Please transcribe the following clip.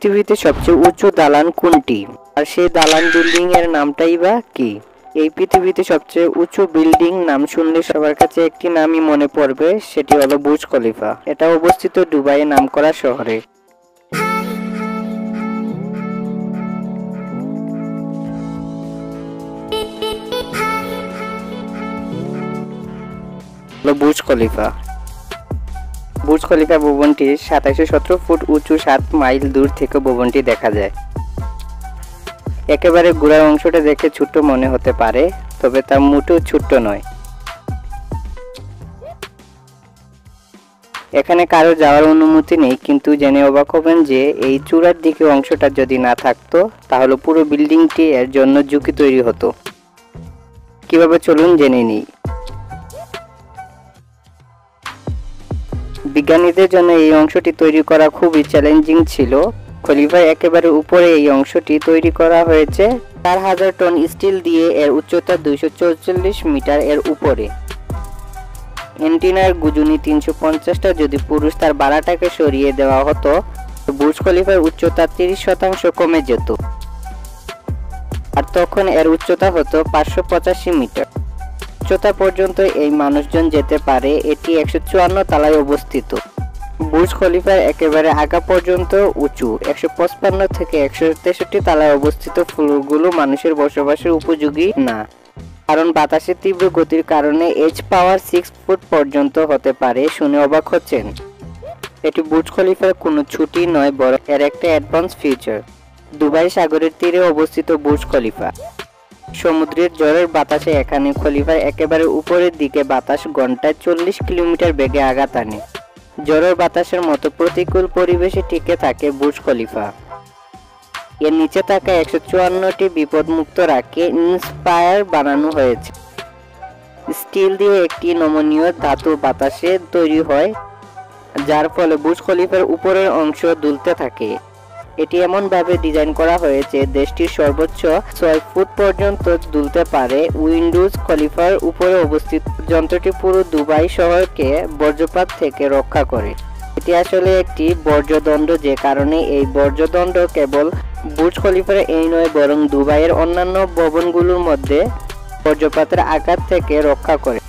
পৃথিবীতে সবচেয়ে উঁচু দালান কোনটি, আর সেই দালান বিল্ডিং এর নামটাই বা কি? এই পৃথিবীতে সবচেয়ে উঁচু বিল্ডিং নাম শুনলে সবার কাছে একটি নামই মনে পড়বে, সেটি হলো বুর্জ খলিফা। এটা অবস্থিত দুবাইয়ে নামকরা শহরে। Burj Khalifa. বুর্জ খলিফা ভবনটির 2717 ফুট উঁচু, 7 মাইল দূর থেকে ভবনটি দেখা যায়। একেবারে গোড়ার অংশটা দেখে ছোট্ট মনে হতে পারে, তবে তা মোটেও ছোট্ট নয়। এখানে কারো যাওয়ার অনুমতি নেই, কিন্তু জেনে অবাক হবেন যে এই চূড়ার দিকে অংশটা যদি না থাকতো তাহলে পুরো বিল্ডিংটি এর জন্য ঝুঁকি তৈরি হতো। কিভাবে চলুন জেনে নিই। বিজ্ঞানীদের জন্য এই অংশটি তৈরি করা খুবই চ্যালেঞ্জিং ছিল। খলিফার একেবারে উপরে এই অংশটি তৈরি করা হয়েছে 4000 টন স্টিল দিয়ে। এর উচ্চতা 244 মিটার এর উপরে। এন্টিনার গুজুনি 350টা যদি পুরুষ তার বাড়াটাকে সরিয়ে দেওয়া হতো, বুর্জ খলিফার উচ্চতা 30% কমে যেত, আর তখন এর উচ্চতা হতো 585 মিটার। উচ্চতা পর্যন্ত এই মানুষজন যেতে পারে। এটি 154 তলায় অবস্থিত। বুর্জ খলিফার একেবারে আগা পর্যন্ত উঁচু। 155 থেকে 163 তলায় অবস্থিত ফ্লোরগুলো মানুষের বসবাসের উপযোগী না, কারণ বাতাসের তীব্র গতির কারণে এজ পাওয়ার 6 ফুট পর্যন্ত হতে পারে। শুনে অবাক হচ্ছেন? এটি বুর্জ খলিফার কোনো ছুটি নয়, বরং এর একটা অ্যাডভান্স ফিচার। দুবাই সাগরের তীরে অবস্থিত বুর্জ খলিফা। সমুদ্রের ঝড়ের বাতাসে এখানে খলিফার একেবারে উপরের দিকে বাতাস ঘন্টায় 40 কিলোমিটার বেগে আঘাত আনে। ঝড়ের বাতাসের মতো প্রতিকূল পরিবেশে টিকে থাকে বুর্জ খলিফা। এর নিচে থাকা 154টি বিপদমুক্ত রাখে ইন্সপায়ার বানানো হয়েছে। স্টিল দিয়ে একটি নমনীয় ধাতু বাতাসে তৈরি হয়, যার ফলে বুর্জ খলিফার উপরের অংশ দুলতে থাকে। এটি এমনভাবে ডিজাইন করা হয়েছে দেশটির সর্বোচ্চ 6 ফুট পর্যন্ত দুলতে পারে। উইন্ডোজ খলিফার উপরে অবস্থিত যন্ত্রটি পুরো দুবাই শহরকে বজ্রপাত থেকে রক্ষা করে। এটি আসলে একটি বজ্রদণ্ড, যে কারণে এই বজ্রদণ্ড কেবল বুর্জ খলিফার এই নয়, বরং দুবাইয়ের অন্যান্য ভবনগুলোর মধ্যে বজ্রপাতের আঘাত থেকে রক্ষা করে।